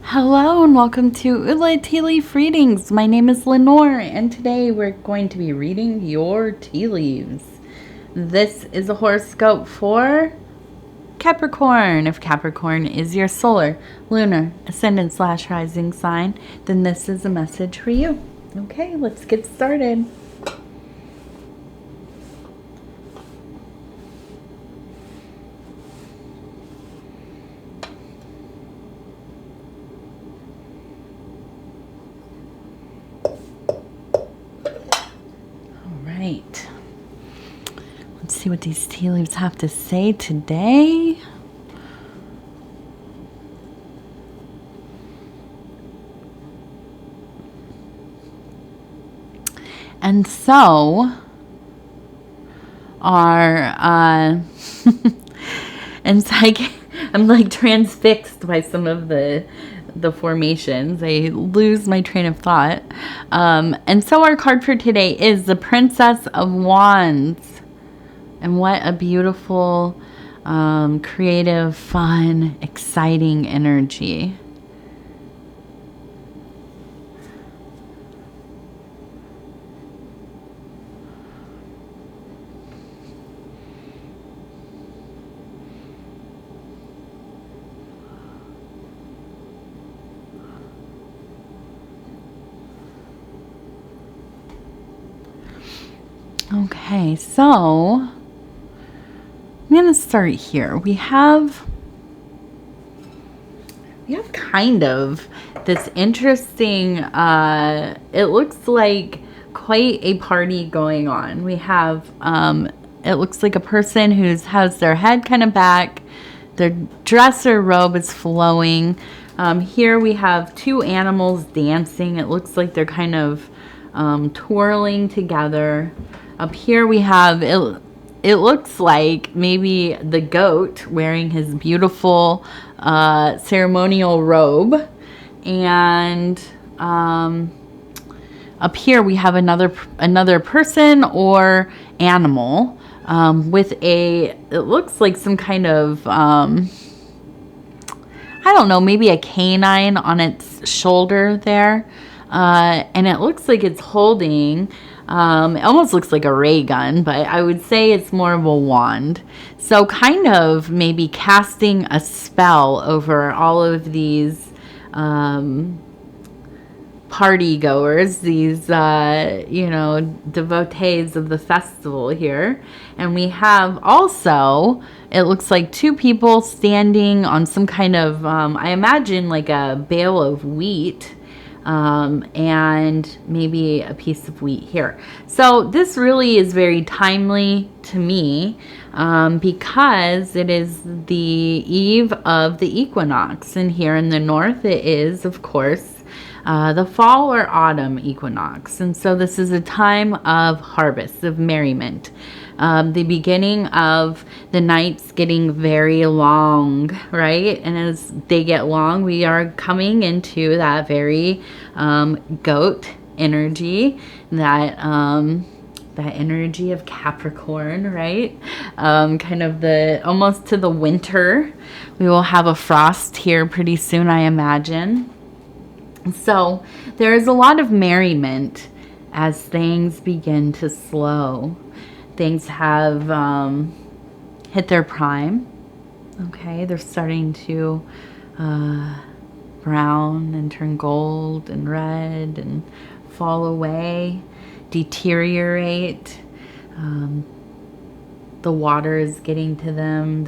Hello and welcome to Ula Tea Leaf Readings. My name is Lenor and today we're going to be reading your tea leaves. This is a horoscope for Capricorn. If Capricorn is your solar, lunar, ascendant / rising sign, then this is a message for you. Okay, let's get started. Right. Let's see what these tea leaves have to say today. And so I'm like transfixed by some of the formations. I lose my train of thought. And so our card for today is the Princess of Wands. And what a beautiful, creative, fun, exciting energy. Okay, so I'm going to start here. We have kind of this interesting, it looks like quite a party going on. We have, it looks like a person who has their head kind of back. Their dress or robe is flowing. Here we have two animals dancing. It looks like they're kind of twirling together. Up here we have, it looks like maybe the goat wearing his beautiful ceremonial robe. And up here we have another person or animal with it looks like some kind of, I don't know, maybe a canine on its shoulder there. And it looks like it's holding, it almost looks like a ray gun, but I would say it's more of a wand. So kind of maybe casting a spell over all of these party goers, these, devotees of the festival here. And we have also, it looks like two people standing on some kind of, I imagine like a bale of wheat. And maybe a piece of wheat here. So this really is very timely to me because it is the eve of the equinox. And here in the north, it is, of course, the fall or autumn equinox. And so this is a time of harvest, of merriment. The beginning of the nights getting very long, right? And as they get long, we are coming into that very goat energy, that energy of Capricorn, right? Kind of almost to the winter. We will have a frost here pretty soon, I imagine. So there is a lot of merriment as things begin to slow. Things have hit their prime. Okay, they're starting to brown and turn gold and red and fall away, deteriorate. The water is getting to them.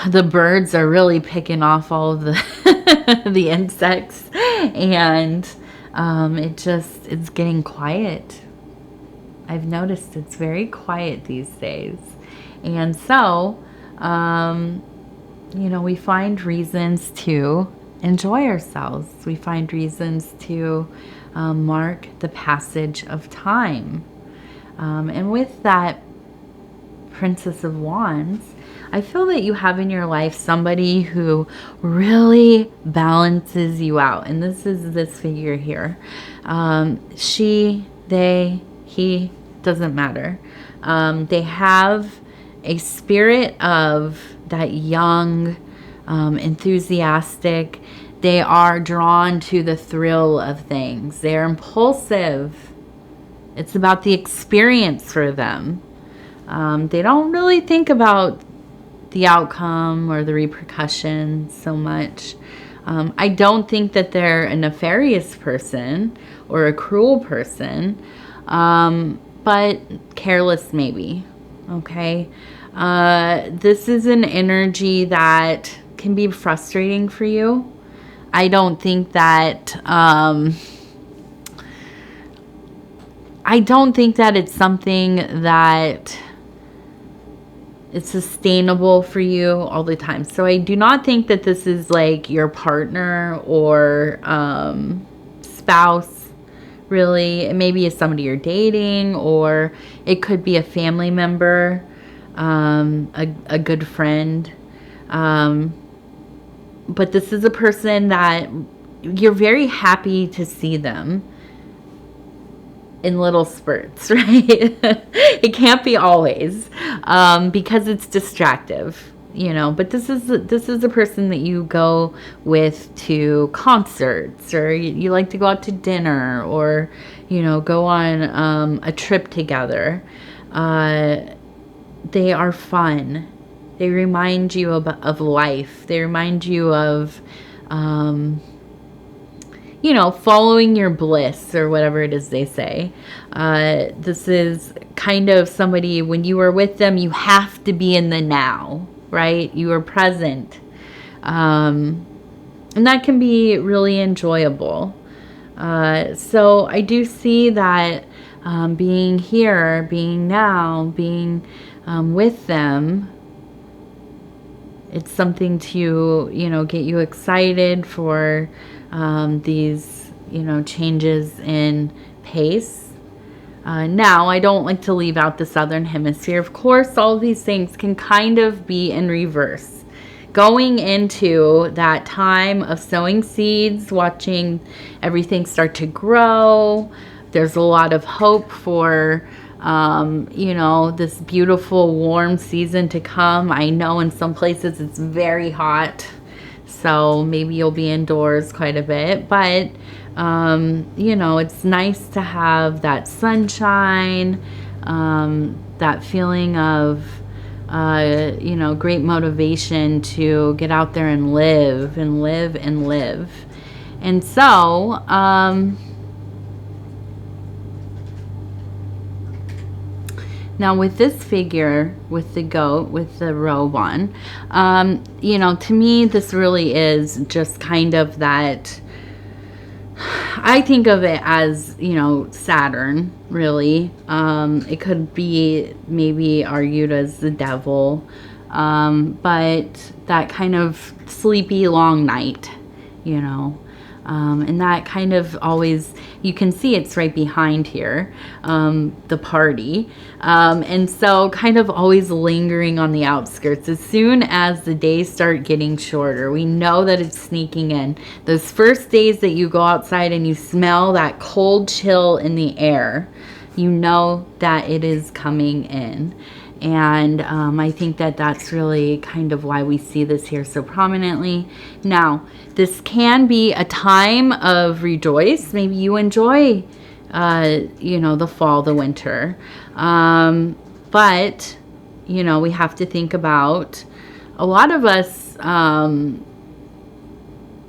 The birds are really picking off all of the insects, and it's getting quiet. I've noticed it's very quiet these days. And so, we find reasons to enjoy ourselves. We find reasons to mark the passage of time. And with that Princess of Wands, I feel that you have in your life somebody who really balances you out. And this is this figure here. She, they, he, doesn't matter. They have a spirit of that young, enthusiastic. They are drawn to the thrill of things. They're impulsive. It's about the experience for them. They don't really think about the outcome or the repercussions so much. I don't think that they're a nefarious person or a cruel person, but careless maybe. Okay. This is an energy that can be frustrating for you. I don't think that it's something that it's sustainable for you all the time. So I do not think that this is like your partner or spouse, really. It maybe is somebody you're dating, or it could be a family member, a good friend. But this is a person that you're very happy to see them in little spurts, right? It can't be always, because it's distractive, you know. But this is a person that you go with to concerts, or you like to go out to dinner, or, you know, go on a trip together. They are fun. They remind you of life. They remind you of, you know, following your bliss, or whatever it is they say. This is kind of somebody, when you are with them, you have to be in the now, right? You are present. And that can be really enjoyable. So I do see that being here, being now, being with them, it's something to, you know, get you excited for these, you know, changes in pace. Now, I don't like to leave out the Southern Hemisphere. Of course, all of these things can kind of be in reverse. Going into that time of sowing seeds, watching everything start to grow, there's a lot of hope for you know, this beautiful warm season to come. I know in some places it's very hot, so maybe you'll be indoors quite a bit, but you know, it's nice to have that sunshine, that feeling of you know, great motivation to get out there and live and live and live. And so now with this figure, with the goat, with the robe on, you know, to me, this really is just kind of that, I think of it as, you know, Saturn, really. It could be maybe argued as the devil, but that kind of sleepy long night, you know. And that kind of always, you can see it's right behind here, the party. And so kind of always lingering on the outskirts. As soon as the days start getting shorter, we know that it's sneaking in. Those first days that you go outside and you smell that cold chill in the air, you know that it is coming in. And I think that that's really kind of why we see this here so prominently. Now, this can be a time of rejoice. Maybe you enjoy, you know, the fall, the winter. But, you know, we have to think about, a lot of us,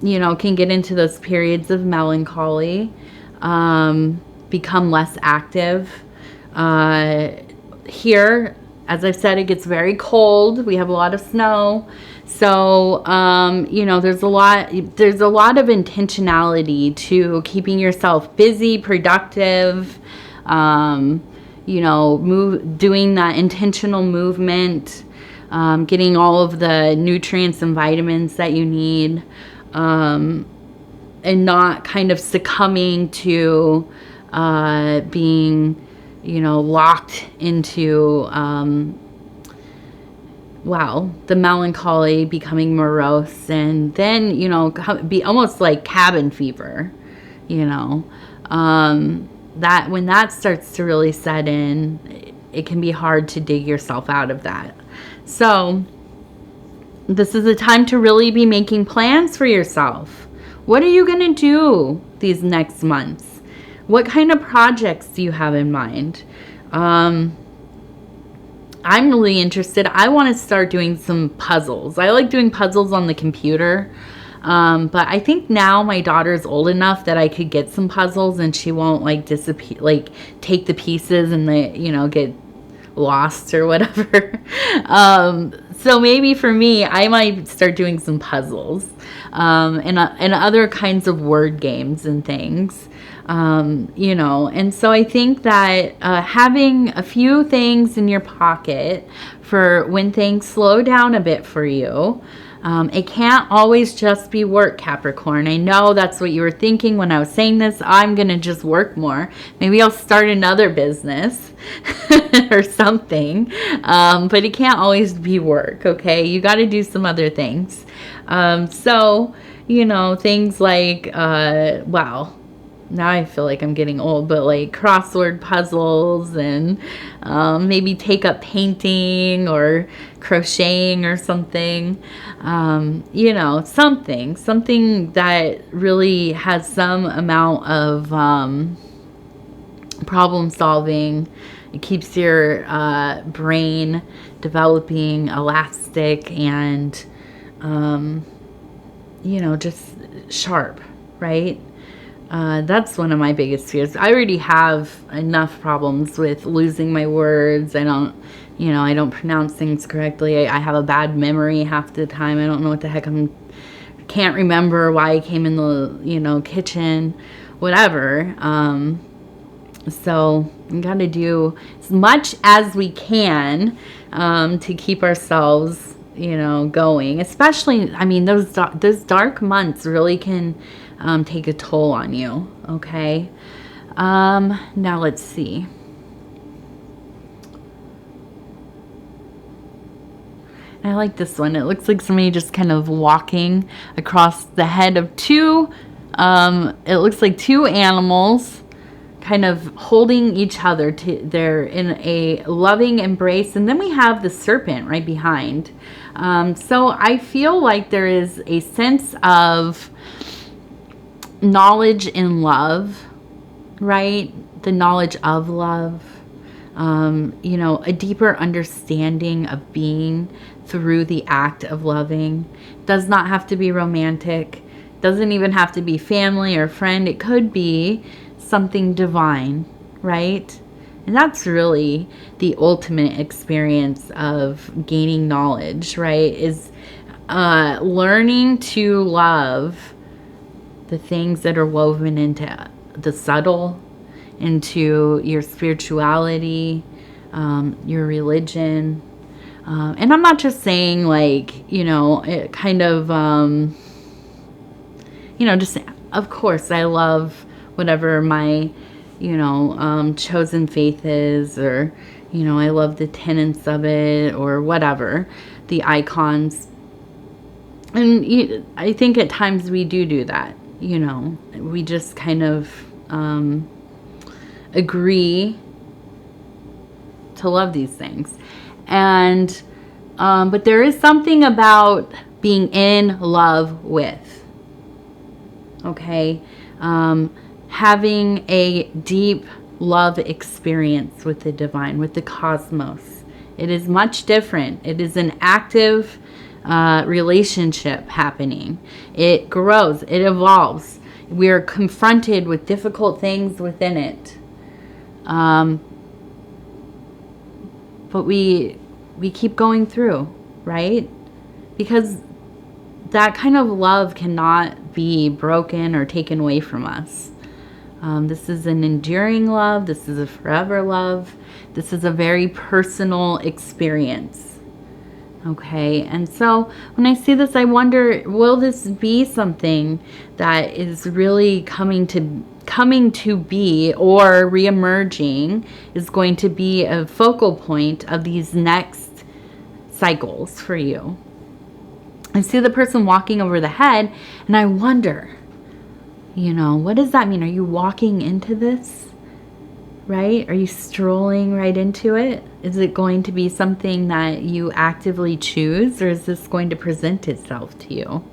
you know, can get into those periods of melancholy, become less active. Here, as I've said, it gets very cold. We have a lot of snow. So, you know, there's a lot of intentionality to keeping yourself busy, productive, you know, doing that intentional movement, getting all of the nutrients and vitamins that you need, and not kind of succumbing to being, you know, locked into, well, the melancholy, becoming morose, and then, you know, be almost like cabin fever, you know, that when that starts to really set in, it can be hard to dig yourself out of that. So This is a time to really be making plans for yourself. What are you going to do these next months? What kind of projects do you have in mind? I'm really interested. I want to start doing some puzzles. I like doing puzzles on the computer. But I think now my daughter's old enough that I could get some puzzles and she won't like disappear, like take the pieces and they, get lost or whatever. So maybe for me, I might start doing some puzzles, and other kinds of word games and things. And so I think that having a few things in your pocket for when things slow down a bit for you. It can't always just be work, Capricorn. I know that's what you were thinking when I was saying this. I'm going to just work more. Maybe I'll start another business or something. But it can't always be work, okay? You got to do some other things. Things like, wow. Now I feel like I'm getting old, but like crossword puzzles and maybe take up painting or crocheting or something. Something that really has some amount of problem solving. It keeps your brain developing, elastic, and just sharp, right? That's one of my biggest fears. I already have enough problems with losing my words. I don't pronounce things correctly. I have a bad memory half the time. I don't know what the heck can't remember why I came in the, kitchen, whatever. So we got to do as much as we can, to keep ourselves, going, especially, those dark months really can, take a toll on you. Okay. Now let's see. I like this one. It looks like somebody just kind of walking across the head of two, it looks like two animals kind of holding each other. They're in a loving embrace. And then we have the serpent right behind. So I feel like there is a sense of knowledge in love, right? The knowledge of love, a deeper understanding of being through the act of loving. Does not have to be romantic, doesn't even have to be family or friend. It could be something divine, right? And that's really the ultimate experience of gaining knowledge, right? Is learning to love the things that are woven into the subtle, into your spirituality, your religion. And I'm not just saying like, it kind of, just, of course, I love whatever my, chosen faith is, or, I love the tenets of it, or whatever, the icons. And I think at times we do that. We just kind of agree to love these things. And but there is something about being in love with, okay? Having a deep love experience with the divine, with the cosmos. It is much different. It is an active relationship happening. It grows, it evolves. We are confronted with difficult things within it. But we keep going through, right? Because that kind of love cannot be broken or taken away from us. This is an enduring love. This is a forever love. This is a very personal experience. Okay, and so when I see this, I wonder, will this be something that is really coming to be, or reemerging, is going to be a focal point of these next cycles for you? I see the person walking over the head, and I wonder, what does that mean? Are you walking into this? right? Are you strolling right into it? Is it going to be something that you actively choose, or is this going to present itself to you,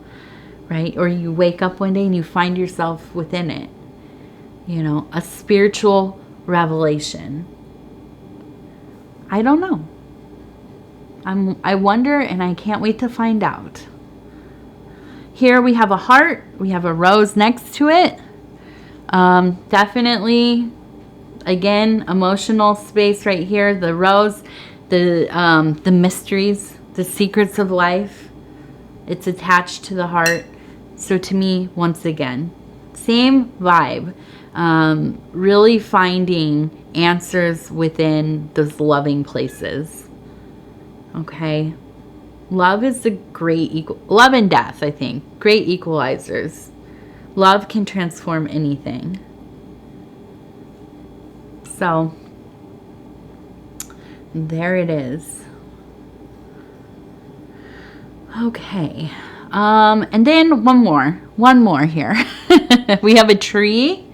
right? Or you wake up one day and you find yourself within it, you know, a spiritual revelation. I don't know. I wonder, and I can't wait to find out. Here we have a heart. We have a rose next to it. Definitely, again, emotional space right here. The rose, the mysteries, the secrets of life. It's attached to the heart. So to me, once again, same vibe. Really finding answers within those loving places. Okay. Love is the great love and death, I think. Great equalizers. Love can transform anything. So, there it is. Okay. And then one more here. We have a tree.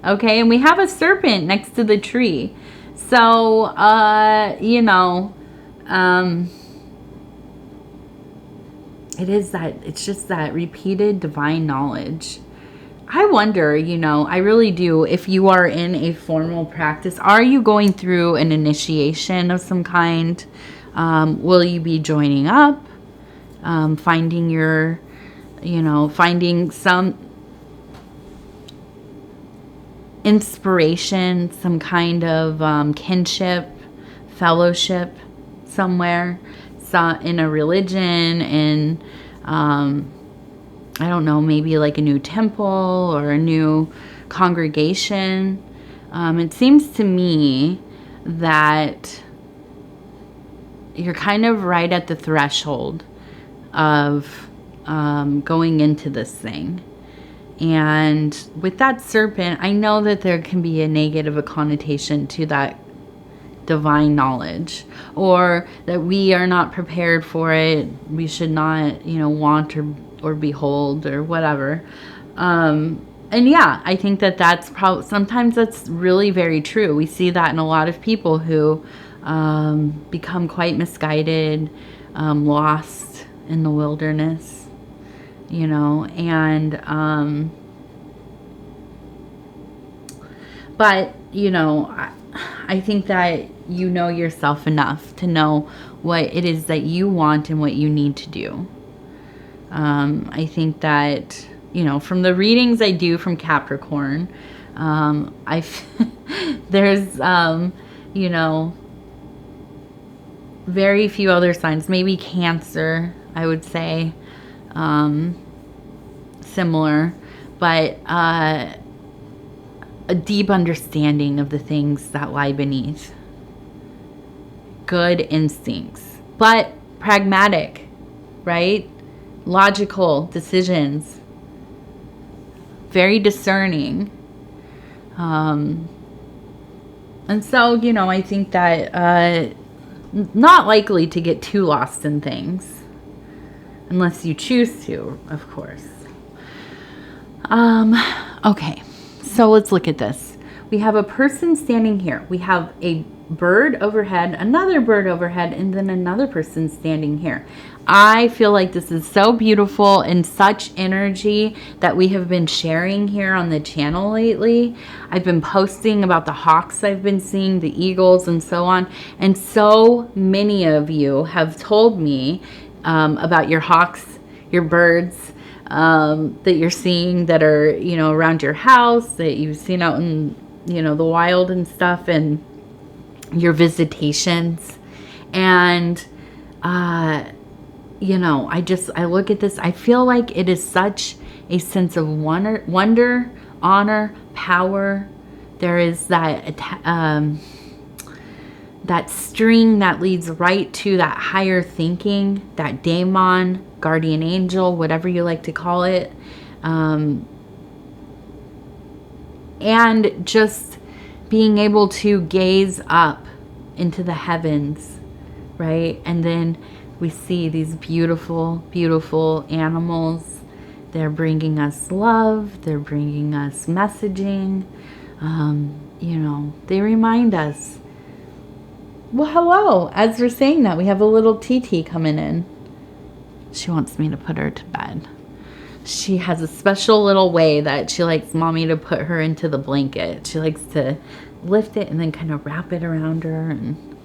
Okay, and we have a serpent next to the tree. So, you know, it's just that repeated divine knowledge. I wonder, you know, I really do, if you are in a formal practice, are you going through an initiation of some kind? Will you be joining up? Finding your, you know, finding some inspiration, some kind of kinship, fellowship somewhere, in a religion, in I don't know, maybe like a new temple or a new congregation. It seems to me that you're kind of right at the threshold of going into this thing. And with that serpent, I know that there can be a negative connotation to that divine knowledge, or that we are not prepared for it. We should not, you know, want or behold or whatever. And yeah, I think that that's probably, sometimes that's really very true. We see that in a lot of people who become quite misguided, lost in the wilderness, you know, and but, you know, I think that you know yourself enough to know what it is that you want and what you need to do. I think that, you know, from the readings I do from Capricorn, there's, you know, very few other signs, maybe Cancer, I would say, similar, but a deep understanding of the things that lie beneath. Good instincts, but pragmatic, right? Logical decisions. Very discerning. And so, you know, I think that not likely to get too lost in things. Unless you choose to, of course. Okay. So let's look at this. We have a person standing here. We have a bird overhead, another bird overhead, and then another person standing here. I feel like this is so beautiful and such energy that we have been sharing here on the channel lately. I've been posting about the hawks I've been seeing, the eagles, and so on. And so many of you have told me about your hawks, your birds, that you're seeing that are, you know, around your house, that you've seen out in, you know, the wild and stuff, and your visitations. And, you know, I look at this, I feel like it is such a sense of wonder, honor, power. There is that, that string that leads right to that higher thinking, that daemon, guardian angel, whatever you like to call it. And just being able to gaze up into the heavens, right? And then we see these beautiful, beautiful animals. They're bringing us love. They're bringing us messaging. You know, they remind us. Well, hello. As we're saying that, we have a little TT coming in. She wants me to put her to bed. She has a special little way that she likes mommy to put her into the blanket. She likes to lift it and then kind of wrap it around her. And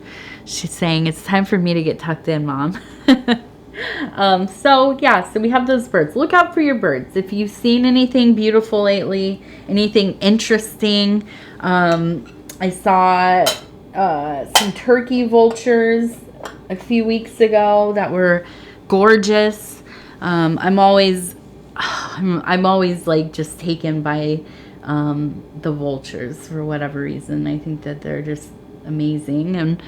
she's saying, it's time for me to get tucked in, Mom. So we have those birds. Look out for your birds. If you've seen anything beautiful lately, anything interesting. I saw some turkey vultures a few weeks ago that were gorgeous. I'm always like just taken by the vultures for whatever reason. I think that they're just amazing. And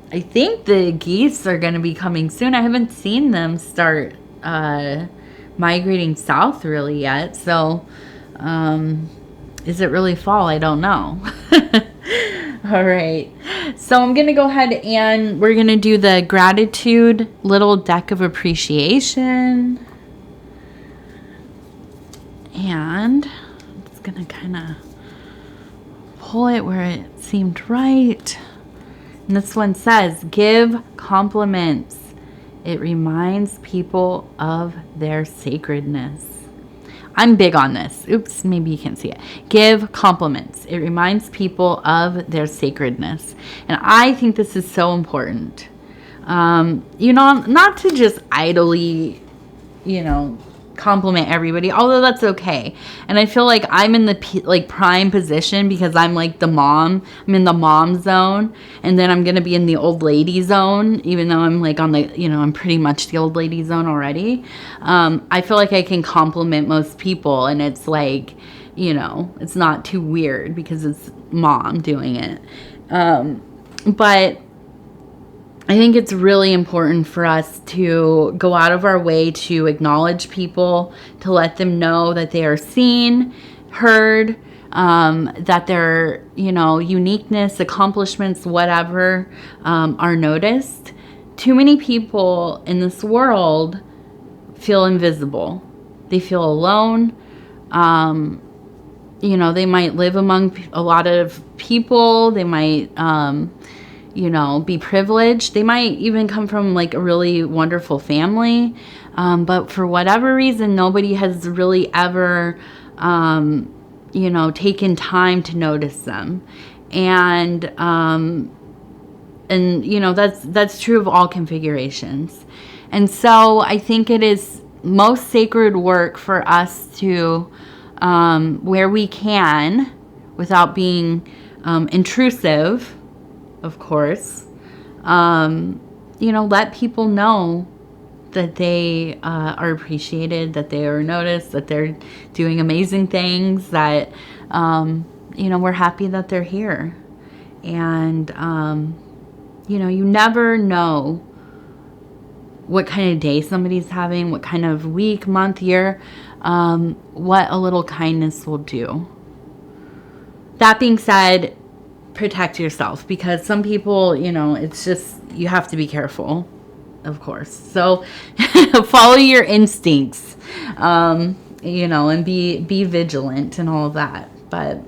I think the geese are going to be coming soon. I haven't seen them start migrating south really yet. So is it really fall? I don't know. All right. So I'm going to go ahead and we're going to do the gratitude little deck of appreciation. And I'm just going to kind of pull it where it seemed right. And this one says, give compliments. It reminds people of their sacredness. I'm big on this. Oops, maybe you can't see it. Give compliments. It reminds people of their sacredness. And I think this is so important. You know, not to just idly, you know, compliment everybody, although that's okay. And I feel like I'm in the prime position because I'm like the mom. I'm in the mom zone, and then I'm gonna be in the old lady zone, even though I'm like on the, you know, I'm pretty much the old lady zone already. I feel like I can compliment most people, and it's like, you know, it's not too weird because it's mom doing it. But I think it's really important for us to go out of our way to acknowledge people, to let them know that they are seen, heard, that their, you know, uniqueness, accomplishments, whatever, are noticed. Too many people in this world feel invisible. They feel alone. You know, they might live among a lot of people. They might, you know, be privileged. They might even come from like a really wonderful family. But for whatever reason, nobody has really ever, you know, taken time to notice them. And you know, that's true of all configurations. And so I think it is most sacred work for us to, where we can, without being intrusive, of course, you know, let people know that they are appreciated, that they are noticed, that they're doing amazing things, that, you know, we're happy that they're here. And, you know, you never know what kind of day somebody's having, what kind of week, month, year, what a little kindness will do. That being said, protect yourself, because some people, you know, it's just, you have to be careful, of course. So follow your instincts, you know, and be vigilant and all of that. But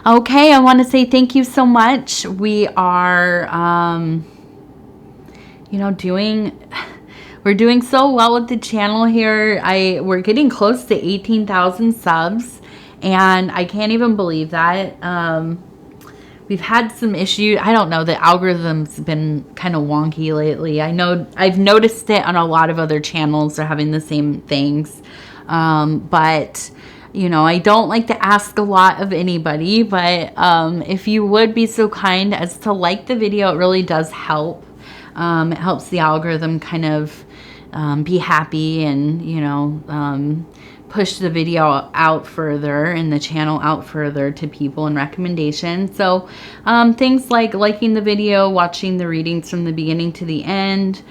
okay, I want to say thank you so much. We are, you know, we're doing so well with the channel here. We're getting close to 18,000 subs. And I can't even believe that. We've had some issues. I don't know. The algorithm's been kind of wonky lately. I know I've noticed it on a lot of other channels. They're having the same things. But, you know, I don't like to ask a lot of anybody. But if you would be so kind as to like the video, it really does help. It helps the algorithm kind of be happy and, you know, push the video out further and the channel out further to people and recommendations. So things like liking the video, watching the readings from the beginning to the end,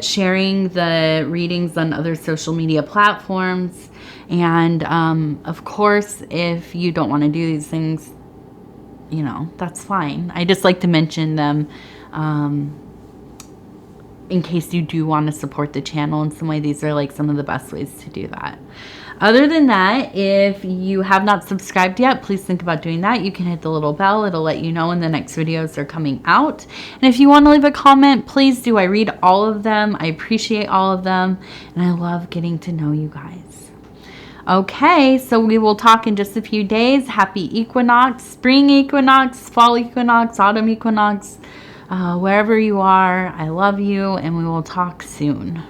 sharing the readings on other social media platforms. And of course, if you don't want to do these things, you know, that's fine. I just like to mention them in case you do want to support the channel in some way, these are like some of the best ways to do that. Other than that, if you have not subscribed yet, please think about doing that. You can hit the little bell. It'll let you know when the next videos are coming out. And if you want to leave a comment, please do. I read all of them. I appreciate all of them. And I love getting to know you guys. Okay, so we will talk in just a few days. Happy equinox, spring equinox, fall equinox, autumn equinox, wherever you are. I love you, and we will talk soon.